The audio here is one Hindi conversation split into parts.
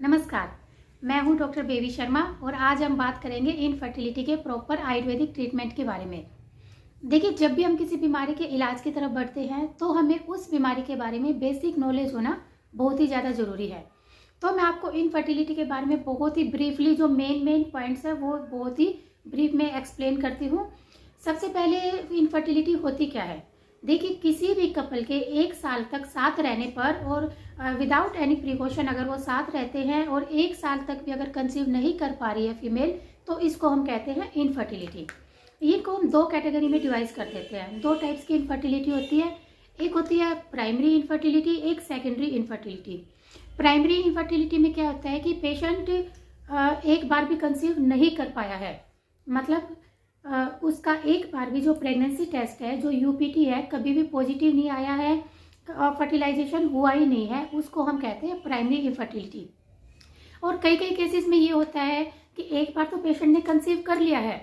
नमस्कार, मैं हूं डॉक्टर बेबी शर्मा और आज हम बात करेंगे इनफर्टिलिटी के प्रॉपर आयुर्वेदिक ट्रीटमेंट के बारे में। देखिए, जब भी हम किसी बीमारी के इलाज की तरफ बढ़ते हैं तो हमें उस बीमारी के बारे में बेसिक नॉलेज होना बहुत ही ज़्यादा ज़रूरी है। तो मैं आपको इनफर्टिलिटी के बारे में बहुत ही ब्रीफली जो मेन पॉइंट्स है वो बहुत ही ब्रीफ में एक्सप्लेन करती हूँ। सबसे पहले इनफर्टिलिटी होती क्या है। देखिए, किसी भी कपल के 1 साल तक साथ रहने पर और विदाउट एनी प्रिकॉशन अगर वो साथ रहते हैं और 1 साल तक भी अगर कंसीव नहीं कर पा रही है फीमेल, तो इसको हम कहते हैं इनफर्टिलिटी। ये को हम 2 कैटेगरी में डिवाइड कर देते हैं। 2 टाइप्स की इनफर्टिलिटी होती है। एक होती है प्राइमरी इनफर्टिलिटी, एक सेकेंडरी इनफर्टिलिटी। प्राइमरी इनफर्टिलिटी में क्या होता है कि पेशेंट एक बार भी कंसीव नहीं कर पाया है, मतलब उसका एक बार भी जो प्रेगनेंसी टेस्ट है, जो यूपीटी है, कभी भी पॉजिटिव नहीं आया है और फर्टिलाइजेशन हुआ ही नहीं है, उसको हम कहते हैं प्राइमरी इनफर्टिलिटी। और कई केसेस में ये होता है कि एक बार तो पेशेंट ने कंसीव कर लिया है,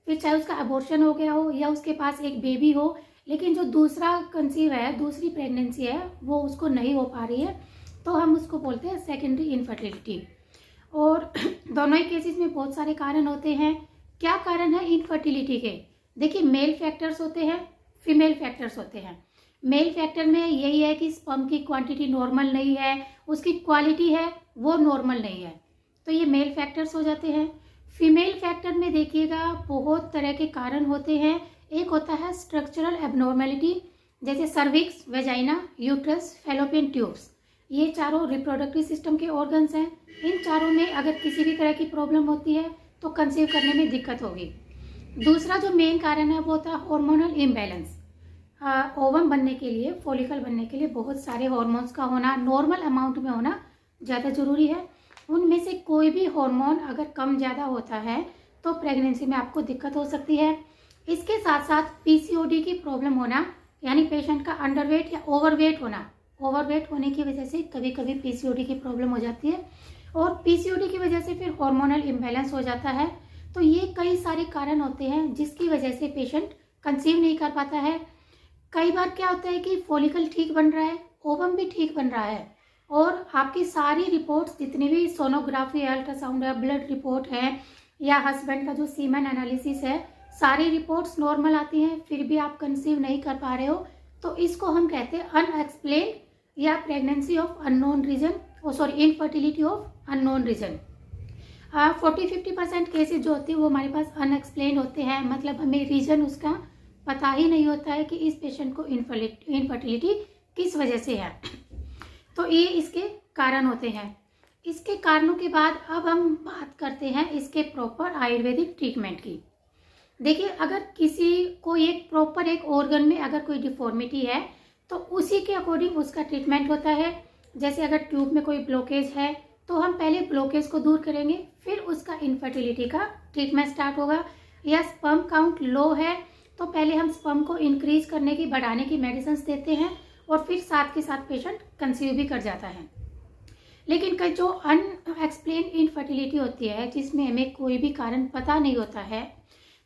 फिर चाहे उसका अबॉर्शन हो गया हो या उसके पास एक बेबी हो, लेकिन जो दूसरा कंसीव है, दूसरी प्रेगनेंसी है, वो उसको नहीं हो पा रही है, तो हम उसको बोलते हैं सेकेंडरी इनफर्टिलिटी। और दोनों ही केसेस में बहुत सारे कारण होते हैं। क्या कारण है इनफर्टिलिटी के? देखिए, मेल फैक्टर्स होते हैं, फीमेल फैक्टर्स होते हैं। मेल फैक्टर में यही है कि स्पर्म की क्वांटिटी नॉर्मल नहीं है, उसकी क्वालिटी है वो नॉर्मल नहीं है, तो ये मेल फैक्टर्स हो जाते हैं। फीमेल फैक्टर में देखिएगा बहुत तरह के कारण होते हैं। एक होता है स्ट्रक्चरल एबनॉर्मेलिटी, जैसे cervix, vagina, uterus, fallopian tubes. ये चारों रिप्रोडक्टिव सिस्टम के ऑर्गन्स हैं। इन चारों में अगर किसी भी तरह की प्रॉब्लम होती है तो कंसीव करने में दिक्कत होगी। दूसरा जो मेन कारण है वो होता है हार्मोनल इम्बैलेंस। ओवम बनने के लिए, फॉलिकल बनने के लिए बहुत सारे हार्मोन्स का होना, नॉर्मल अमाउंट में होना ज़्यादा ज़रूरी है। उनमें से कोई भी हार्मोन अगर कम ज़्यादा होता है तो प्रेगनेंसी में आपको दिक्कत हो सकती है। इसके साथ साथ पीसीओडी की प्रॉब्लम होना, यानी पेशेंट का अंडरवेट या ओवरवेट होना। ओवरवेट होने की वजह से कभी कभी पीसीओडी की प्रॉब्लम हो जाती है और पीसीओडी की वजह से फिर हार्मोनल इम्बैलेंस हो जाता है। तो ये कई सारे कारण होते हैं जिसकी वजह से पेशेंट कंसीव नहीं कर पाता है। कई बार क्या होता है कि फॉलिकल ठीक बन रहा है, ओवम भी ठीक बन रहा है और आपकी सारी रिपोर्ट्स, जितनी भी सोनोग्राफी है, अल्ट्रासाउंड है, ब्लड रिपोर्ट है या हस्बैंड का जो सीमेन एनालिसिस है, सारी रिपोर्ट्स नॉर्मल आती हैं, फिर भी आप कंसीव नहीं कर पा रहे हो, तो इसको हम कहते हैं अनएक्सप्लेन या pregnancy of unknown reason, infertility of unknown reason. 40-50% cases जो होते हैं वो हमारे पास अनएक्सप्लेन होते हैं, मतलब हमें रीजन उसका पता ही नहीं होता है कि इस पेशेंट को इनफर्टिलिटी किस वजह से है। तो ये इसके कारण होते हैं। इसके कारणों के बाद अब हम बात करते हैं इसके प्रॉपर आयुर्वेदिक ट्रीटमेंट की। देखिए, अगर किसी को एक ऑर्गन में अगर कोई डिफॉर्मिटी है तो उसी के अकॉर्डिंग उसका ट्रीटमेंट होता है। जैसे अगर ट्यूब में कोई ब्लॉकेज है तो हम पहले ब्लॉकेज को दूर करेंगे, फिर उसका इनफर्टिलिटी का ट्रीटमेंट स्टार्ट होगा। या स्पर्म काउंट लो है तो पहले हम स्पर्म को इंक्रीज करने की, बढ़ाने की मेडिसिन देते हैं और फिर साथ के साथ पेशेंट कंसीव भी कर जाता है। लेकिन कई जो अनएक्सप्लेन इनफर्टिलिटी होती है जिसमें हमें कोई भी कारण पता नहीं होता है,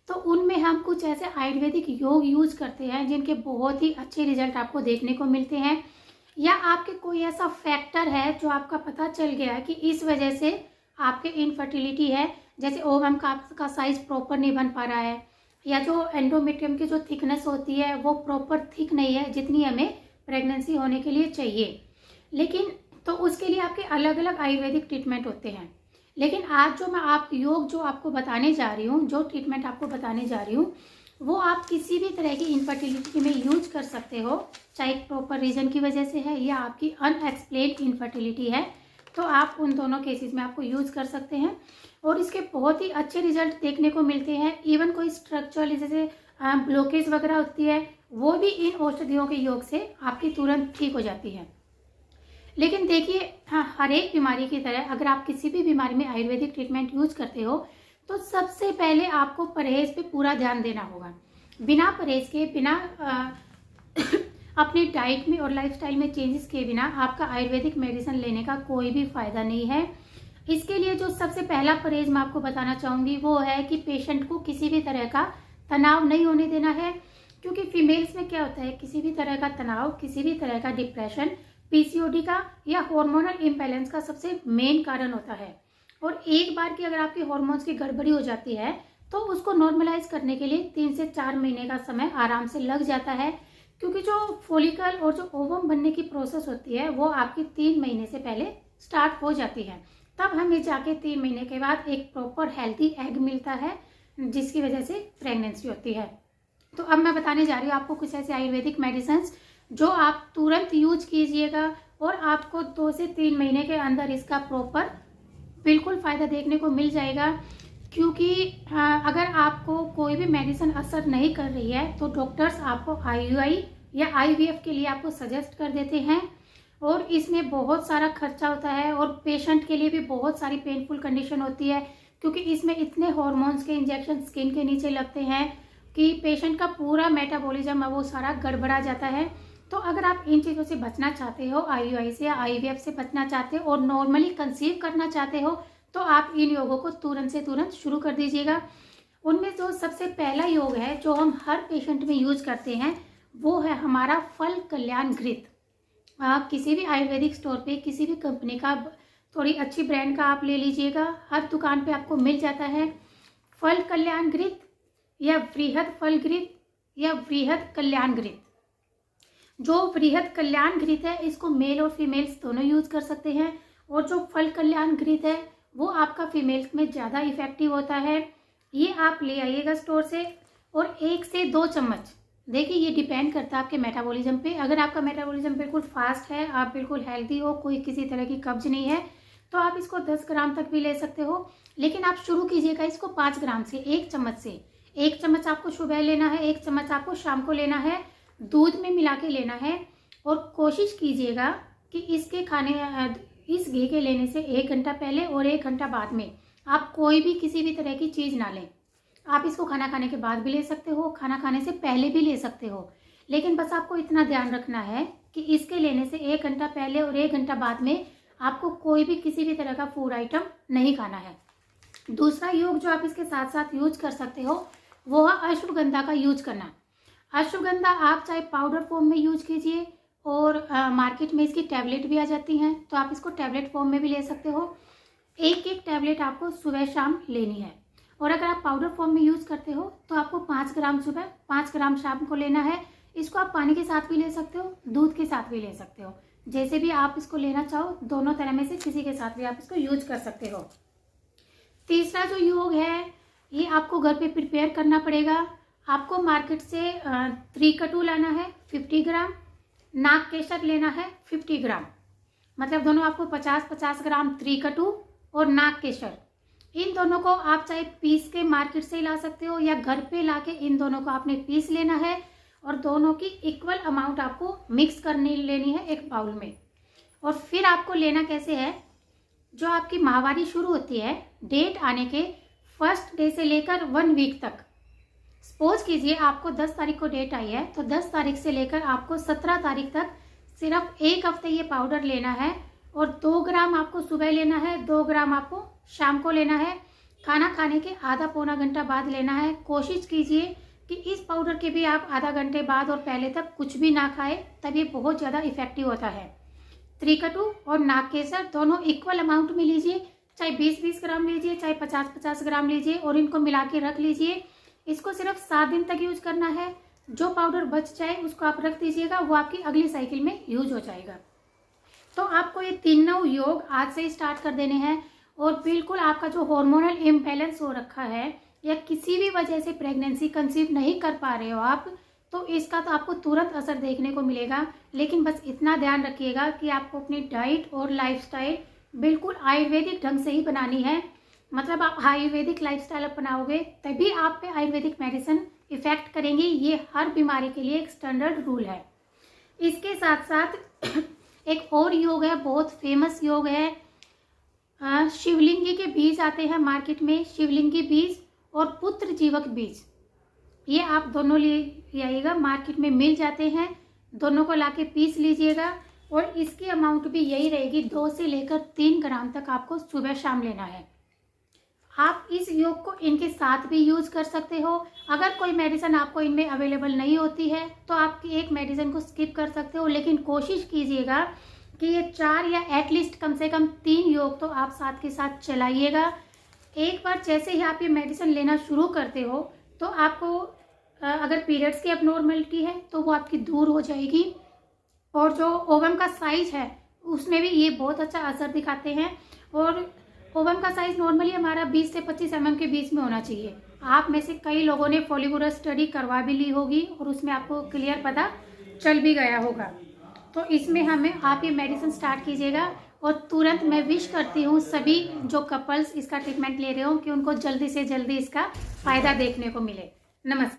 तो उनमें हम कुछ ऐसे आयुर्वेदिक योग यूज करते हैं जिनके बहुत ही अच्छे रिजल्ट आपको देखने को मिलते हैं। या आपके कोई ऐसा फैक्टर है जो आपका पता चल गया है कि इस वजह से आपके इनफर्टिलिटी है, जैसे ओवम का साइज प्रॉपर नहीं बन पा रहा है या जो एंडोमेट्रियम की जो थिकनेस होती है वो प्रॉपर थिक नहीं है जितनी हमें प्रेगनेंसी होने के लिए चाहिए। लेकिन तो उसके लिए आपके अलग अलग आयुर्वेदिक ट्रीटमेंट होते हैं। लेकिन आज जो मैं आपको बताने जा रही हूँ, जो ट्रीटमेंट आपको बताने जा रही हूँ, वो आप किसी भी तरह की इनफर्टिलिटी में यूज कर सकते हो, चाहे प्रॉपर रीजन की वजह से है या आपकी अनएक्सप्लेन्ड इनफर्टिलिटी है, तो आप उन दोनों केसेस में आपको यूज कर सकते हैं और इसके बहुत ही अच्छे रिजल्ट देखने को मिलते हैं। इवन कोई स्ट्रक्चरल जैसे ब्लॉकेज वगैरह होती है वो भी इन औषधियों के योग से आपकी तुरंत ठीक हो जाती है। लेकिन देखिए, हर एक बीमारी की तरह अगर आप किसी भी बीमारी में आयुर्वेदिक ट्रीटमेंट यूज करते हो तो सबसे पहले आपको परहेज पे पूरा ध्यान देना होगा। बिना परहेज के, बिना अपनी डाइट में और लाइफस्टाइल में चेंजेस किए बिना आपका आयुर्वेदिक मेडिसिन लेने का कोई भी फायदा नहीं है। इसके लिए जो सबसे पहला परहेज मैं आपको बताना चाहूँगी वो है कि पेशेंट को किसी भी तरह का तनाव नहीं होने देना है, क्योंकि फीमेल्स में क्या होता है, किसी भी तरह का तनाव, किसी भी तरह का डिप्रेशन पीसीओडी का या हार्मोनल इम्बैलेंस का सबसे मेन कारण होता है। और एक बार की अगर आपके हार्मोन्स की गड़बड़ी हो जाती है तो उसको नॉर्मलाइज करने के लिए 3 से 4 महीने का समय आराम से लग जाता है, क्योंकि जो फॉलिकल और जो ओवम बनने की प्रोसेस होती है वो आपकी 3 महीने से पहले स्टार्ट हो जाती है। तब हमें जाके 3 महीने के बाद एक प्रॉपर हेल्थी एग मिलता है, जिसकी वजह से प्रेगनेंसी होती है। तो अब मैं बताने जा रही हूँ आपको कुछ ऐसे आयुर्वेदिक मेडिसिन जो आप तुरंत यूज कीजिएगा और आपको 2 से 3 महीने के अंदर इसका प्रॉपर बिल्कुल फ़ायदा देखने को मिल जाएगा। क्योंकि अगर आपको कोई भी मेडिसिन असर नहीं कर रही है तो डॉक्टर्स आपको IUI या IVF के लिए आपको सजेस्ट कर देते हैं, और इसमें बहुत सारा खर्चा होता है और पेशेंट के लिए भी बहुत सारी पेनफुल कंडीशन होती है, क्योंकि इसमें इतने हॉर्मोन्स के इंजेक्शन स्किन के नीचे लगते हैं कि पेशेंट का पूरा मेटाबॉलिज्म वो सारा गड़बड़ा जाता है। तो अगर आप इन चीज़ों से बचना चाहते हो, IUI से या IVF से बचना चाहते हो और नॉर्मली कंसीव करना चाहते हो, तो आप इन योगों को तुरंत से तुरंत शुरू कर दीजिएगा। उनमें जो सबसे पहला योग है जो हम हर पेशेंट में यूज करते हैं वो है हमारा फल कल्याण घृत। किसी भी आयुर्वेदिक स्टोर पे किसी भी कंपनी का थोड़ी अच्छी ब्रांड का आप ले लीजिएगा, हर दुकान पे आपको मिल जाता है। फल कल्याण घृत या वृहद फल घृत या वृहद कल्याण घृत। जो वृहद कल्याण घृत है इसको मेल और फीमेल्स दोनों यूज कर सकते हैं, और जो फल कल्याण घृत है वो आपका फीमेल्स में ज़्यादा इफेक्टिव होता है। ये आप ले आइएगा स्टोर से, और 1 से 2 चम्मच, देखिए ये डिपेंड करता है आपके मेटाबॉलिज्म पे। अगर आपका मेटाबॉलिज्म बिल्कुल फास्ट है, आप बिल्कुल हेल्दी हो, कोई किसी तरह की कब्ज नहीं है, तो आप इसको 10 ग्राम तक भी ले सकते हो। लेकिन आप शुरू कीजिएगा इसको 5 ग्राम से, 1 चम्मच से। 1 चम्मच आपको सुबह लेना है, 1 चम्मच आपको शाम को लेना है, दूध में मिला के लेना है। और कोशिश कीजिएगा कि इसके इस घी के लेने से 1 घंटा पहले और 1 घंटा बाद में आप कोई भी किसी भी तरह की चीज़ ना लें। आप इसको खाना खाने के बाद भी ले सकते हो, खाना खाने से पहले भी ले सकते हो, लेकिन बस आपको इतना ध्यान रखना है कि इसके लेने से 1 घंटा पहले और 1 घंटा बाद में आपको कोई भी किसी भी तरह का फूड आइटम नहीं खाना है। दूसरा योग जो आप इसके साथ साथ यूज कर सकते हो वो है अश्वगंधा का यूज करना। अश्वगंधा आप चाहे पाउडर फॉर्म में यूज कीजिए, और मार्केट में इसकी टैबलेट भी आ जाती हैं, तो आप इसको टैबलेट फॉर्म में भी ले सकते हो। 1-1 टैबलेट आपको सुबह शाम लेनी है, और अगर आप पाउडर फॉर्म में यूज़ करते हो तो आपको 5 ग्राम सुबह 5 ग्राम शाम को लेना है। इसको आप पानी के साथ भी ले सकते हो, दूध के साथ भी ले सकते हो, जैसे भी आप इसको लेना चाहो, दोनों तरह में से किसी के साथ भी आप इसको यूज कर सकते हो। तीसरा जो योग है ये आपको घर पे प्रिपेयर करना पड़ेगा। आपको मार्केट से त्रिकटु लाना है 50 ग्राम, नाग केसर लेना है 50 ग्राम, मतलब दोनों आपको 50-50 ग्राम त्रिकटु और नाग केसर। इन दोनों को आप चाहे पीस के मार्केट से ला सकते हो या घर पे लाके इन दोनों को आपने पीस लेना है, और दोनों की इक्वल अमाउंट आपको मिक्स करनी लेनी है एक बाउल में। और फिर आपको लेना कैसे है, जो आपकी माहवारी शुरू होती है डेट आने के फर्स्ट डे से लेकर 1 वीक तक। सपोज कीजिए आपको 10 तारीख को डेट आई है, तो 10 तारीख से लेकर आपको 17 तारीख तक सिर्फ 1 हफ्ते ये पाउडर लेना है, और 2 ग्राम आपको सुबह लेना है, 2 ग्राम आपको शाम को लेना है। खाना खाने के आधा पौना घंटा बाद लेना है। कोशिश कीजिए कि इस पाउडर के भी आप आधा घंटे बाद और पहले तक कुछ भी ना खाएं, तब ये बहुत ज़्यादा इफेक्टिव होता है। त्रिकटु और नाग केसर दोनों इक्वल अमाउंट में लीजिए, चाहे 20-20 ग्राम लीजिए, चाहे 50-50 ग्राम लीजिए, और इनको मिला के रख लीजिए। इसको सिर्फ 7 दिन तक यूज करना है। जो पाउडर बच जाए उसको आप रख दीजिएगा, वो आपकी अगली साइकिल में यूज हो जाएगा। तो आपको ये तीनों योग आज से ही स्टार्ट कर देने हैं, और बिल्कुल आपका जो हार्मोनल इम्बैलेंस हो रखा है या किसी भी वजह से प्रेगनेंसी कंसीव नहीं कर पा रहे हो आप, तो इसका तो आपको तुरंत असर देखने को मिलेगा। लेकिन बस इतना ध्यान रखिएगा कि आपको अपनी डाइट और लाइफस्टाइल बिल्कुल आयुर्वेदिक ढंग से ही बनानी है। मतलब आप आयुर्वेदिक लाइफस्टाइल अपनाओगे तभी आप पे आयुर्वेदिक मेडिसिन इफेक्ट करेंगी। ये हर बीमारी के लिए एक स्टैंडर्ड रूल है। इसके साथ साथ एक और योग है, बहुत फेमस योग है। शिवलिंगी के बीज आते हैं मार्केट में, शिवलिंगी बीज और पुत्र जीवक बीज, ये आप दोनों ले आइएगा, मार्केट में मिल जाते हैं। दोनों को लाके पीस लीजिएगा, और इसकी अमाउंट भी यही रहेगी, 2 से लेकर 3 ग्राम तक आपको सुबह शाम लेना है। आप इस योग को इनके साथ भी यूज कर सकते हो। अगर कोई मेडिसिन आपको इनमें अवेलेबल नहीं होती है तो आप एक मेडिसिन को स्किप कर सकते हो, लेकिन कोशिश कीजिएगा कि ये 4 या एटलीस्ट कम से कम 3 योग तो आप साथ के साथ चलाइएगा। एक बार जैसे ही आप ये मेडिसिन लेना शुरू करते हो तो आपको अगर पीरियड्स की अबनॉर्मलिटी है तो वो आपकी दूर हो जाएगी। और जो ओवम का साइज है उसमें भी ये बहुत अच्छा असर दिखाते हैं। और ओवम का साइज नॉर्मली हमारा 20 से 25 mm के बीच में होना चाहिए। आप में से कई लोगों ने फॉलीबुरस स्टडी करवा भी ली होगी और उसमें आपको क्लियर पता चल भी गया होगा। तो इसमें आप ये मेडिसिन स्टार्ट कीजिएगा। और तुरंत मैं विश करती हूँ सभी जो कपल्स इसका ट्रीटमेंट ले रहे हो कि उनको जल्दी से जल्दी इसका फ़ायदा देखने को मिले। नमस्कार।